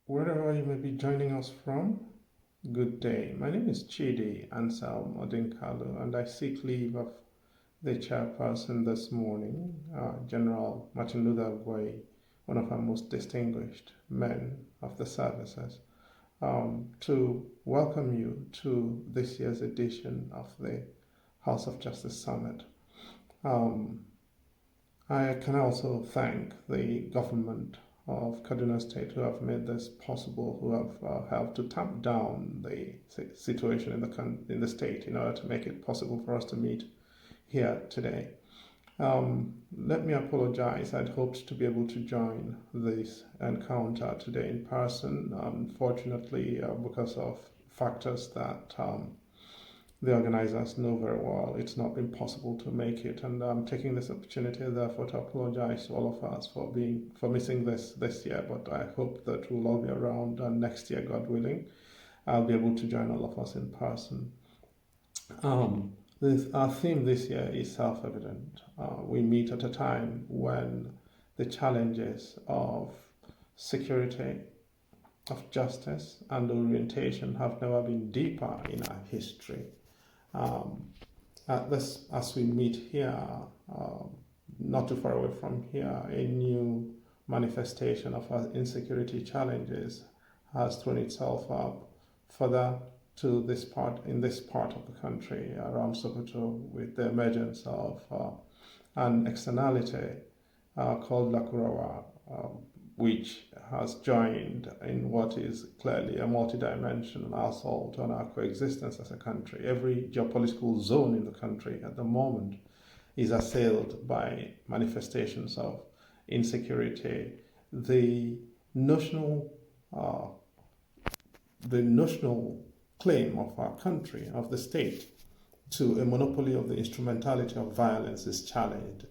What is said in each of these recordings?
Wherever you may be joining us from, good day. My name is CHIDI Ansel Odinkalu, and I seek leave of the chairperson this morning, General Martin Luther Gray, one of our most distinguished men of the services, to welcome you to this year's edition of the House of Justice Summit. Um, I can also thank the government of Kaduna State who have made this possible, who have helped to tamp down the situation in the state in order to make it possible for us to meet here today. Let me apologize. I'd hoped to be able to join this encounter today in person. Unfortunately, because of factors that the organizers know very well, it's not been possible to make it, and I'm taking this opportunity therefore to apologize to all of us for missing this year, but I hope that we'll all be around, and next year, God willing, I'll be able to join all of us in person. Our theme this year is self-evident. We meet at a time when the challenges of security, of justice, and orientation have never been deeper in our history. As we meet here, not too far away from here, a new manifestation of our insecurity challenges has thrown itself up further to this part of the country around Sokoto, with the emergence of an externality called Lakurawa, which has joined in what is clearly a multidimensional assault on our coexistence as a country. Every geopolitical zone in the country at the moment is assailed by manifestations of insecurity. The notional claim of our country, of the state, to a monopoly of the instrumentality of violence is challenged.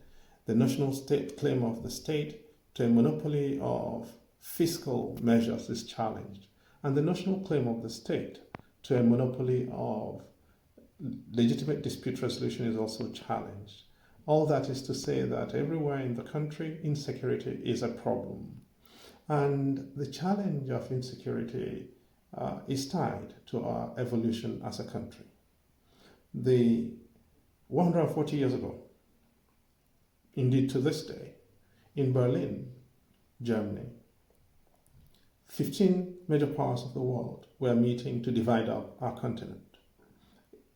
The national state claim of the state to a monopoly of fiscal measures is challenged, and the national claim of the state to a monopoly of legitimate dispute resolution is also challenged. All that is to say that everywhere in the country, insecurity is a problem. And the challenge of insecurity is tied to our evolution as a country. 140 years ago, indeed to this day, in Berlin, Germany, 15 major powers of the world were meeting to divide up our continent.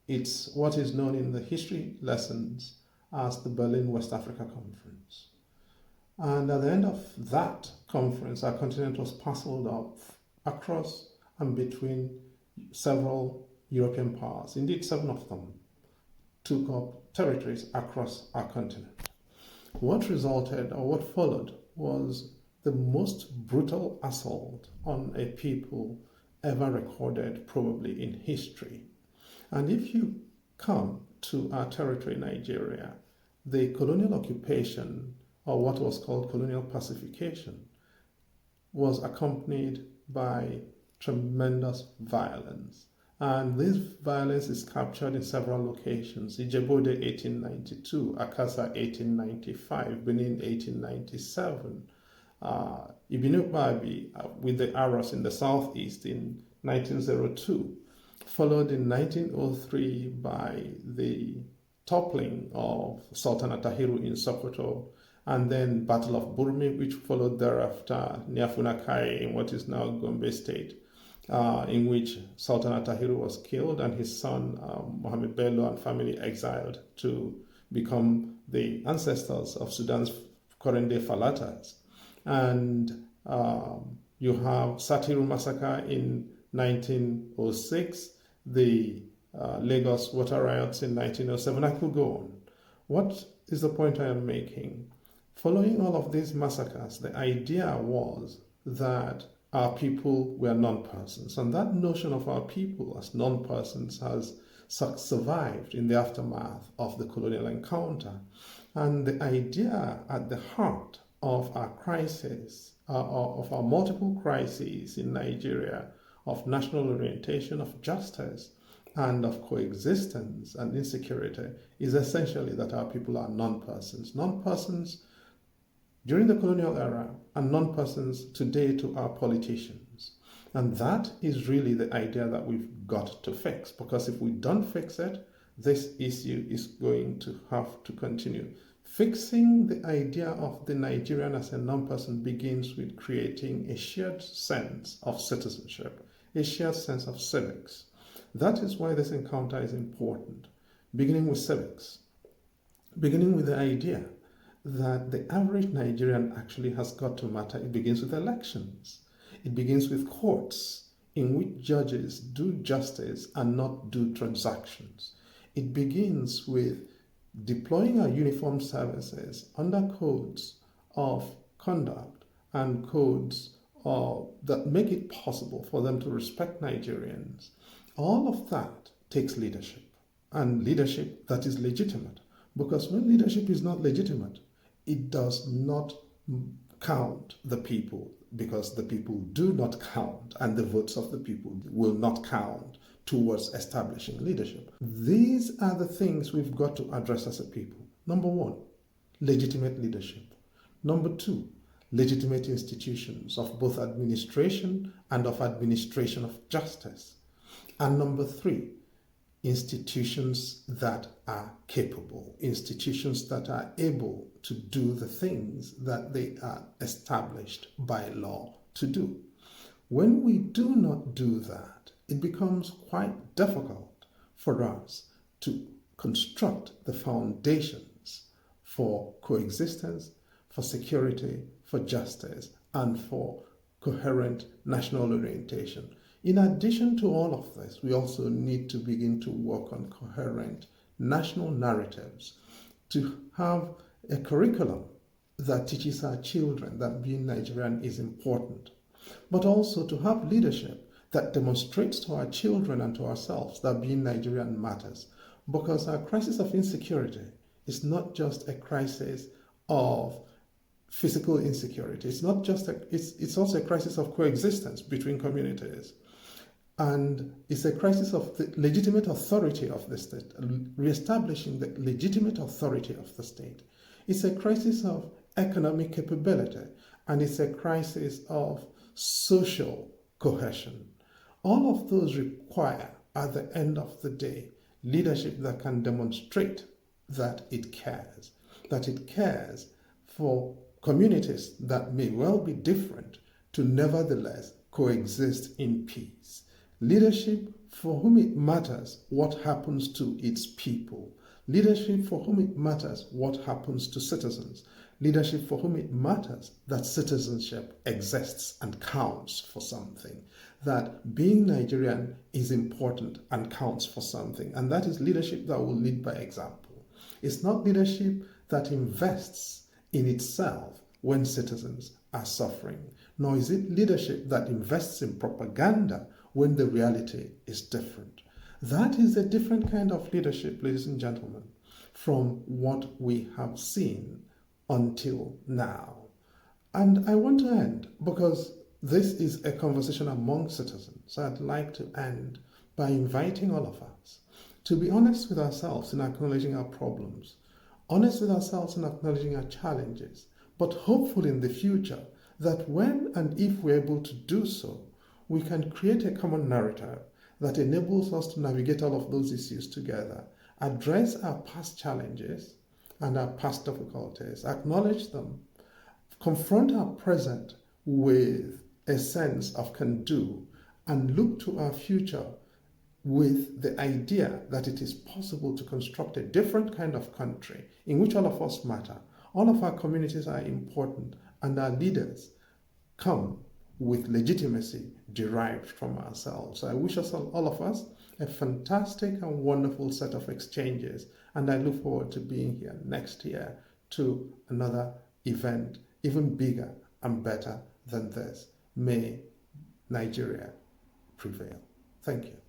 It's what is known in the history lessons as the Berlin West Africa Conference. And at the end of that conference, our continent was parceled up across and between several European powers. Indeed, 7 of them took up territories across our continent. What resulted, or what followed, was the most brutal assault on a people ever recorded, probably in history. And if you come to our territory, Nigeria, the colonial occupation, or what was called colonial pacification, was accompanied by tremendous violence. And this violence is captured in several locations. Ijebode 1892, Akasa 1895, Benin 1897, Ibinu Babi with the Aros in the southeast in 1902, followed in 1903 by the toppling of Sultan Atahiru in Sokoto, and then Battle of Burmi, which followed thereafter near Funakai in what is now Gombe State, in which Sultan Atahiru was killed and his son Mohammed Bello and family exiled to become the ancestors of Sudan's current-day Falatas. And you have Satiru massacre in 1906, the Lagos water riots in 1907. I could go on. What is the point I am making? Following all of these massacres, the idea was that our people were non-persons, and that notion of our people as non-persons has survived in the aftermath of the colonial encounter. And the idea at the heart of our crisis, of our multiple crises in Nigeria, of national orientation, of justice, and of coexistence and insecurity, is essentially that our people are non-persons. Non-persons during the colonial era and non-persons today to our politicians. And that is really the idea that we've got to fix, because if we don't fix it, this issue is going to have to continue. Fixing the idea of the Nigerian as a non-person begins with creating a shared sense of citizenship, a shared sense of civics. That is why this encounter is important, beginning with civics, beginning with the idea that the average Nigerian actually has got to matter. It begins with elections. It begins with courts in which judges do justice and not do transactions. It begins with deploying our uniformed services under codes of conduct and codes that make it possible for them to respect Nigerians. All of that takes leadership, and leadership that is legitimate. Because when leadership is not legitimate, it does not count the people, because the people do not count, and the votes of the people will not count towards establishing leadership. These are the things we've got to address as a people. Number one, legitimate leadership. Number two, legitimate institutions of both administration and of administration of justice. And number three, institutions that are capable, institutions that are able to do the things that they are established by law to do. When we do not do that, it becomes quite difficult for us to construct the foundations for coexistence, for security, for justice, and for coherent national orientation. In addition to all of this, we also need to begin to work on coherent national narratives, to have a curriculum that teaches our children that being Nigerian is important, but also to have leadership that demonstrates to our children and to ourselves that being Nigerian matters. Because our crisis of insecurity is not just a crisis of physical insecurity. It's not just it's also a crisis of coexistence between communities. And it's a crisis of the legitimate authority of the state, reestablishing the legitimate authority of the state. It's a crisis of economic capability, and it's a crisis of social cohesion. All of those require, at the end of the day, leadership that can demonstrate that it cares for communities that may well be different to nevertheless coexist in peace. Leadership for whom it matters what happens to its people. Leadership for whom it matters what happens to citizens. Leadership for whom it matters that citizenship exists and counts for something. That being Nigerian is important and counts for something. And that is leadership that will lead by example. It's not leadership that invests in itself when citizens are suffering, nor is it leadership that invests in propaganda when the reality is different. That is a different kind of leadership, ladies and gentlemen, from what we have seen until now. And I want to end, because this is a conversation among citizens. I'd like to end by inviting all of us to be honest with ourselves in acknowledging our problems, honest with ourselves in acknowledging our challenges, but hopeful in the future that when and if we're able to do so, we can create a common narrative that enables us to navigate all of those issues together, address our past challenges and our past difficulties, acknowledge them, confront our present with a sense of can do, and look to our future with the idea that it is possible to construct a different kind of country in which all of us matter, all of our communities are important, and our leaders come with legitimacy derived from ourselves. So I wish us all of us a fantastic and wonderful set of exchanges, and I look forward to being here next year to another event even bigger and better than this. May Nigeria prevail. Thank you.